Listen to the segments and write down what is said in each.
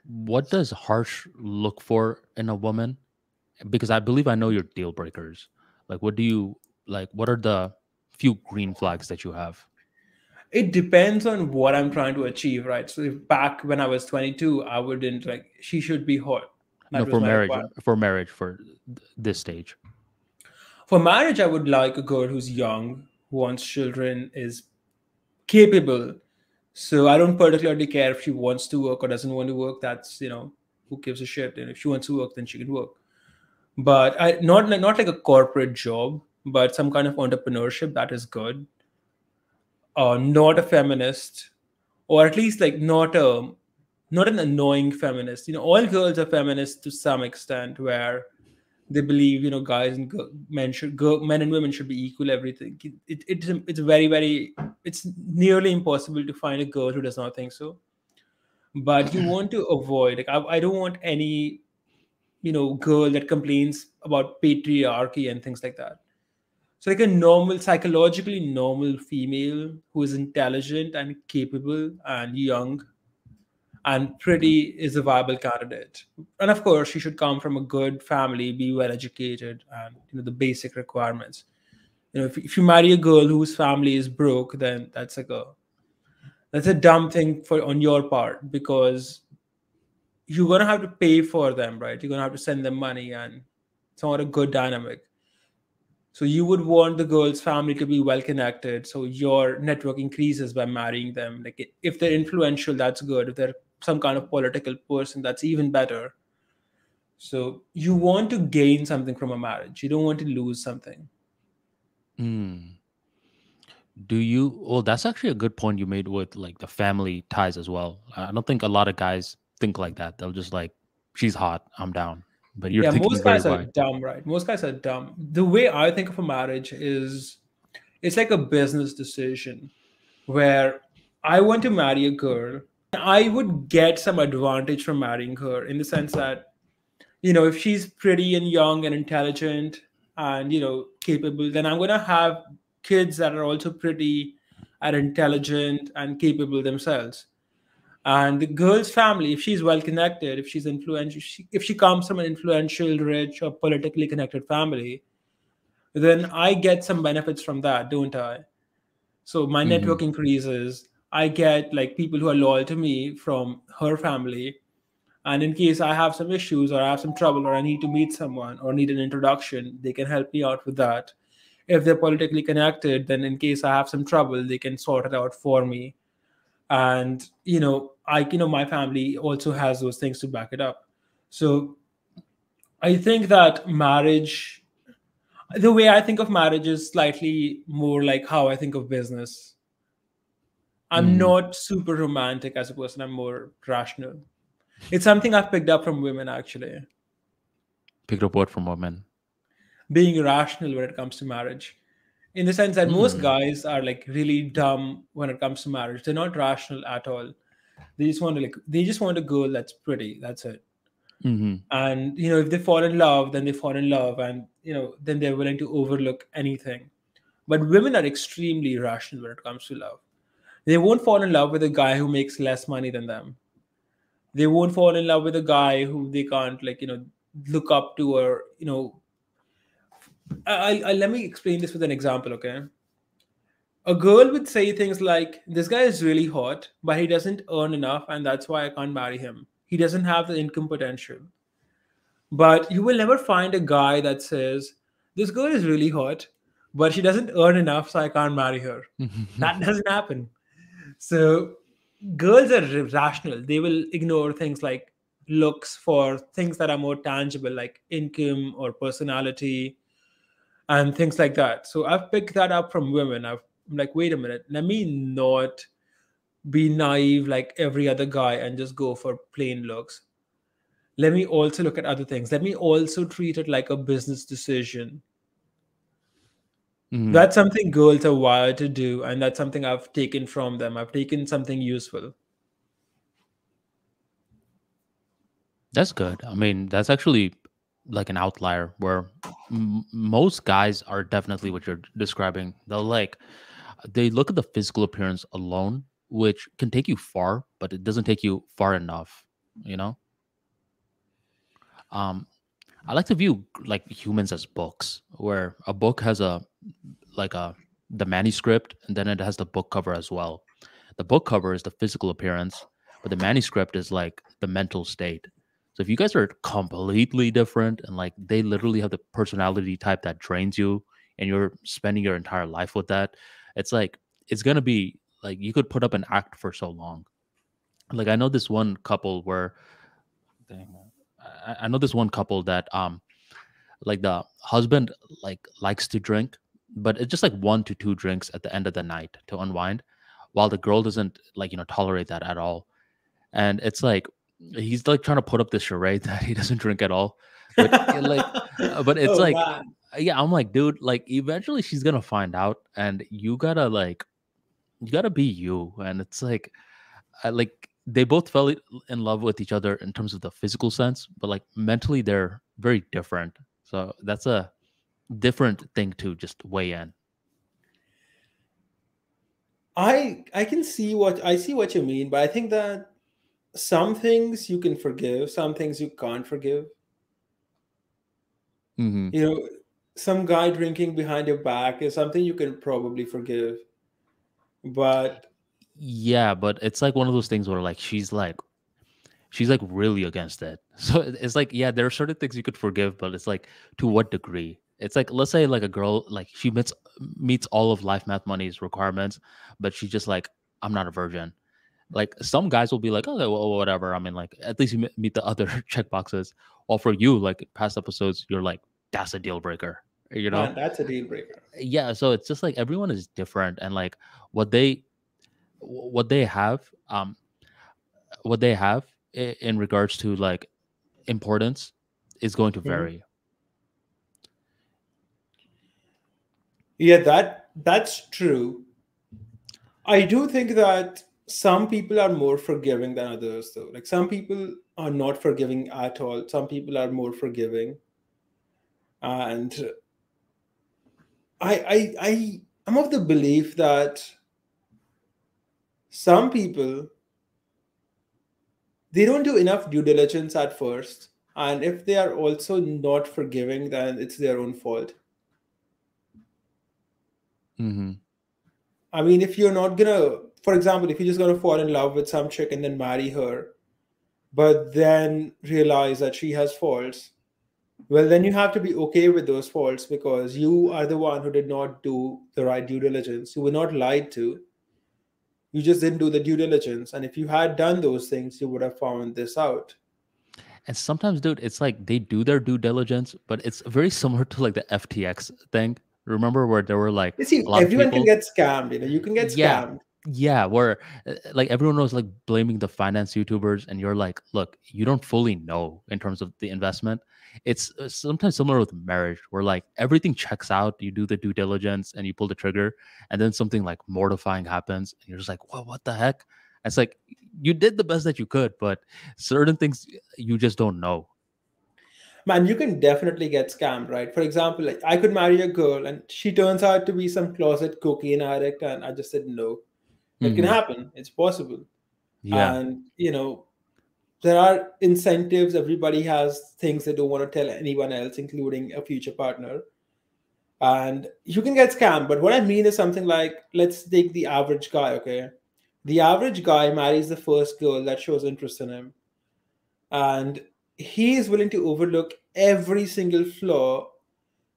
what does Harsh look for in a woman? Because I believe I know your deal breakers. Like, what do you like? What are the few green flags that you have? It depends on what I'm trying to achieve, right? So if back when I was 22, I wouldn't like she should be hot. No, That was my requirement. for this stage. For marriage, I would like a girl who's young, who wants children, is capable. So I don't particularly care if she wants to work or doesn't want to work. That's, who gives a shit? And if she wants to work, then she can work. But not like a corporate job, but some kind of entrepreneurship that is good. Not a feminist, or at least like not an annoying feminist. All girls are feminists to some extent, where they believe guys and men and women should be equal. Everything. It's very very. It's nearly impossible to find a girl who does not think so. But you want to avoid, like, I don't want any girl that complains about patriarchy and things like that. So like a normal, psychologically normal female who is intelligent and capable and young and pretty is a viable candidate. And of course, she should come from a good family, be well educated, and the basic requirements. If you marry a girl whose family is broke, then that's a dumb thing for on your part, because you're gonna have to pay for them, right? You're gonna have to send them money, and it's not a good dynamic. So you would want the girl's family to be well connected, so your network increases by marrying them. Like if they're influential, that's good. If they're some kind of political person, that's even better. So you want to gain something from a marriage. You don't want to lose something. Mm. Do you? Well, that's actually a good point you made with like the family ties as well. I don't think a lot of guys think like that. They'll just like, she's hot, I'm down. But you're Yeah, thinking most very guys are wide. dumb, right? Most guys are dumb. The way I think of a marriage is it's like a business decision where I want to marry a girl. I would get some advantage from marrying her in the sense that, if she's pretty and young and intelligent and, capable, then I'm going to have kids that are also pretty and intelligent and capable themselves. And the girl's family, if she's well connected, if she's influential, if she comes from an influential, rich, or politically connected family, then I get some benefits from that, don't I? So my Hmm. network increases. I get like people who are loyal to me from her family. And in case I have some issues or I have some trouble or I need to meet someone or need an introduction, they can help me out with that. If they're politically connected, then in case I have some trouble, they can sort it out for me. And my family also has those things to back it up. So I think that marriage, the way I think of marriage is slightly more like how I think of business. I'm Hmm. not super romantic as a person. I'm more rational. It's something I've picked up from women, actually, Picked up what from women? being rational when it comes to marriage. In the sense that most Hmm. guys are like really dumb when it comes to marriage. They're not rational at all. They just want a girl that's pretty. That's it. Hmm. And if they fall in love, then they fall in love, and then they're willing to overlook anything. But women are extremely rational when it comes to love. They won't fall in love with a guy who makes less money than them. They won't fall in love with a guy who they can't look up to, or let me explain this with an example. Okay, a girl would say things like, this guy is really hot, but he doesn't earn enough, and that's why I can't marry him. He doesn't have the income potential. But you will never find a guy that says, this girl is really hot, but she doesn't earn enough, so I can't marry her. That doesn't happen. So girls are rational. They will ignore things like looks for things that are more tangible, like income or personality and things like that. So I've picked that up from women. I'm like, wait a minute, let me not be naive like every other guy and just go for plain looks. Let me also look at other things. Let me also treat it like a business decision. Hmm. That's something girls are wired to do, and that's something I've taken from them. I've taken something useful. That's good. I mean, that's actually like an outlier where most guys are definitely what you're describing. They look at the physical appearance alone, which can take you far, but it doesn't take you far enough. you know. um I like to view like humans as books, where a book has a like a the manuscript, and then it has the book cover as well. The book cover is the physical appearance, but the manuscript is like the mental state. So if you guys are completely different and like they literally have the personality type that drains you, and you're spending your entire life with that, it's like it's gonna be like you could put up an act for so long. Like I know this one couple where dang, I know this one couple that like the husband like likes to drink, but it's just like 1 to 2 drinks at the end of the night to unwind, while the girl doesn't like tolerate that at all. And it's like he's like trying to put up this charade that he doesn't drink at all, but but it's Oh like man. yeah, I'm like, dude, like eventually she's gonna find out, and you gotta be you. And it's like they both fell in love with each other in terms of the physical sense, but like mentally they're very different. So that's a different thing to just weigh in. I can see what I see what you mean, but I think that some things you can forgive, some things you can't forgive. Hmm. You know, some guy drinking behind your back is something you can probably forgive, but Yeah, but it's like one of those things where like she's like really against it. So it's like yeah, there are certain things you could forgive, but it's like to what degree? It's like let's say like a girl like she meets all of Life Math Money's requirements, but she's just like I'm not a virgin. Like some guys will be like, okay, well, whatever. I mean, like at least you meet the other check boxes. Or for you, like past episodes, you're like, that's a deal breaker. You know? man, that's a deal breaker. Yeah. So it's just like everyone is different, and like what they what they have, what they have in regards to like importance is going to Mhm. vary. Yeah, that's true. I do think that some people are more forgiving than others, though. Like some people are not forgiving at all. Some people are more forgiving, and I'm of the belief that some people they don't do enough due diligence at first, and if they are also not forgiving, then it's their own fault. Hmm. I mean, if you're not gonna, for example, if you're just gonna fall in love with some chick and then marry her, but then realize that she has faults, well, then you have to be okay with those faults because you are the one who did not do the right due diligence. You were not lied to. You just didn't do the due diligence. And if you had done those things, you would have found this out. And sometimes, dude, it's like they do their due diligence, but it's very similar to like the FTX thing. Remember where there were like You see, a lot of everyone can people. get scammed. You can get Yeah. scammed. Yeah, where like everyone was like blaming the finance YouTubers, and you're like, look, you don't fully know in terms of the investment. It's sometimes similar with marriage, where like everything checks out, you do the due diligence, and you pull the trigger, and then something like mortifying happens, and you're just like, well, what the heck? It's like you did the best that you could, but certain things you just don't know. Man, you can definitely get scammed, right? For example, like I could marry a girl and she turns out to be some closet cocaine addict, and I just said no. It can Hmm. happen. It's possible. Yeah. And there are incentives. Everybody has things they don't want to tell anyone else, including a future partner. And you can get scammed. But what I mean is something like, let's take the average guy, okay? The average guy marries the first girl that shows interest in him, and he is willing to overlook every single flaw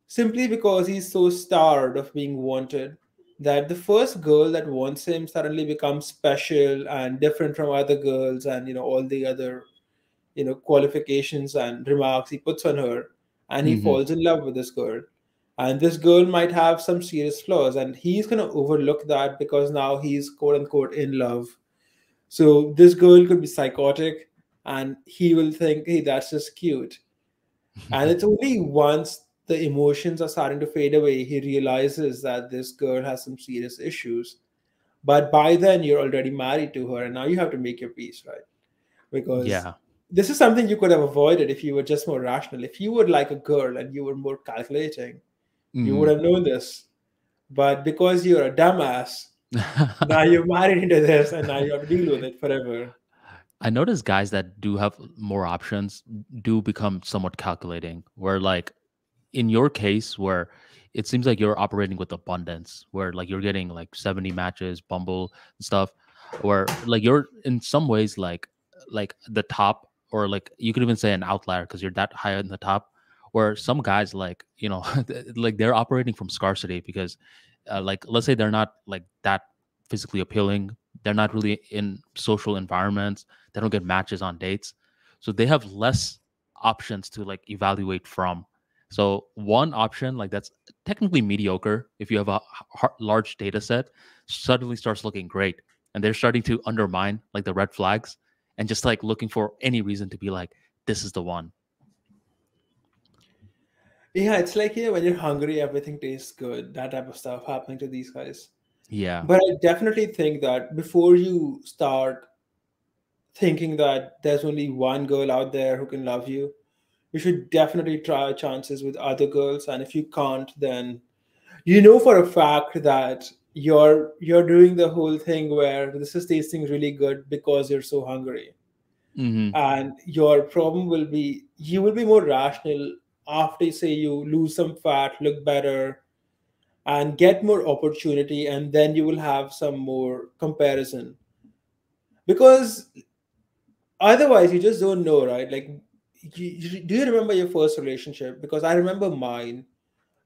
simply because he's so starved of being wanted that the first girl that wants him suddenly becomes special and different from other girls, and all the other qualifications and remarks he puts on her, and he Hmm. falls in love with this girl. And this girl might have some serious flaws, and he's going to overlook that because now he's quote unquote in love. So this girl could be psychotic, and he will think, hey, that's just cute. And it's only once the emotions are starting to fade away, he realizes that this girl has some serious issues. But by then, you're already married to her, and now you have to make your peace, right? Because Yeah. this is something you could have avoided if you were just more rational. If you were like a girl and you were more calculating, you would Hmm. have known this. But because you're a dumbass, now you're married into this, and now you have to deal with it forever. I notice guys that do have more options do become somewhat calculating, where like in your case where it seems like you're operating with abundance, where like you're getting like 70 matches, Bumble and stuff, where like you're in some ways like the top, or like you could even say an outlier because you're that high in the top, where some guys like, you know, like they're operating from scarcity because like let's say they're not like that physically appealing, they're not really in social environments, they don't get matches on dates, so they have less options to like evaluate from. So one option like that's technically mediocre if you have a large data set suddenly starts looking great, and they're starting to undermine like the red flags and just like looking for any reason to be like, this is the one. Yeah, it's like, when you're hungry, everything tastes good. That type of stuff happening to these guys. Yeah. But I definitely think that before you start thinking that there's only one girl out there who can love you should definitely try your chances with other girls. And if you can't, then you know for a fact that you're doing the whole thing where this is tasting really good because you're so hungry. Hmm. And your problem will be you will be more rational after, say, you lose some fat, look better, and get more opportunity, and then you will have some more comparison. Because otherwise you just don't know, right? Like, do you remember your first relationship? Because I remember mine,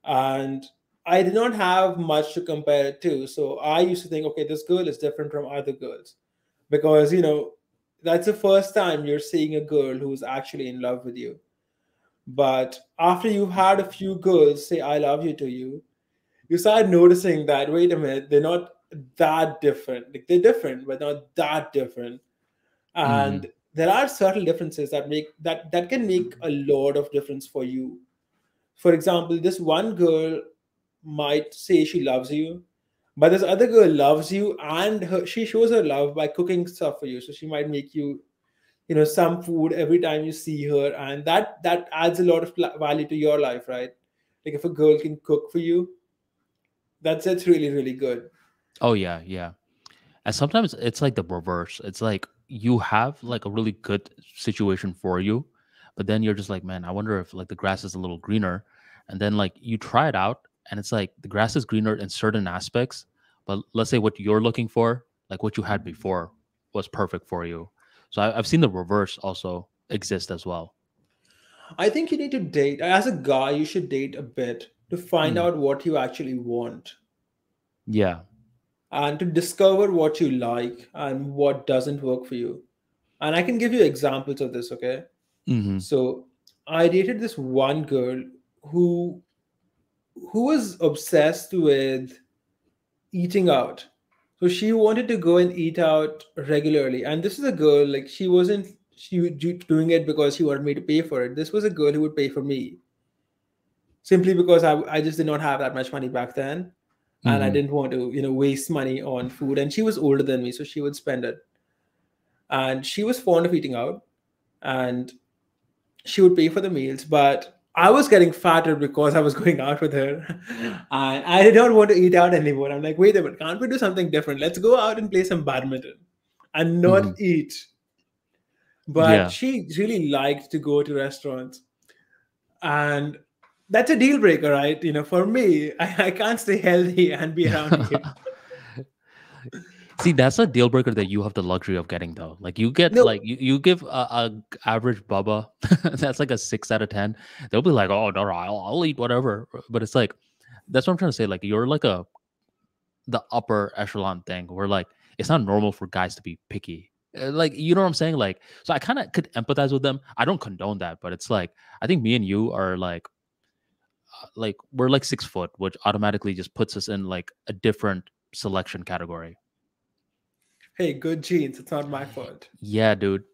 and I did not have much to compare it to, so I used to think, okay, this girl is different from other girls, because that's the first time you're seeing a girl who's actually in love with you. But after you've had a few girls say I love you to you, you start noticing that, wait a minute, they're not that different. Like, they're different but not that different. And Hmm. there are subtle differences that can make a lot of difference for you. For example, this one girl might say she loves you, but this other girl loves you, and she shows her love by cooking stuff for you. So she might make you, some food every time you see her, and that adds a lot of value to your life, right? Like, if a girl can cook for you, that's really really good. Oh yeah, yeah. And sometimes it's like the reverse. It's like you have like a really good situation for you, but then you're just like, man, I wonder if like the grass is a little greener. And then like you try it out and it's like the grass is greener in certain aspects, but let's say what you're looking for, like what you had before was perfect for you. So I've seen the reverse also exist as well. I think you need to date. As a guy, you should date a bit to find Mm. out what you actually want, Yeah. and to discover what you like and what doesn't work for you. And I can give you examples of this, okay? Hmm. So I dated this one girl who who was obsessed with eating out. So she wanted to go and eat out regularly. And this is a girl, like, she was doing it because she wanted me to pay for it. This was a girl who would pay for me simply because I just did not have that much money back then. And I Hmm. didn't want to, waste money on food. And she was older than me, so she would spend it. And she was fond of eating out, and she would pay for the meals. But I was getting fatter because I was going out with her. And I did not want to eat out anymore. I'm like, wait a minute, can't we do something different? Let's go out and play some badminton and not Hmm. eat. But Yeah. she really liked to go to restaurants. And that's a deal breaker, right? For me, I can't stay healthy and be around you. See, that's a deal breaker that you have the luxury of getting though. Like you get No, like you give a average Bubba that's like a 6 out of 10. They'll be like, oh no, no, I'll eat whatever. But it's like that's what I'm trying to say. Like you're like a the upper echelon thing where like it's not normal for guys to be picky. Like you know what I'm saying? Like so I kind of could empathize with them. I don't condone that, but it's like I think me and you are like we're like 6 foot, which automatically just puts us in like a different selection category. hey, good genes. It's not my fault. Yeah, dude.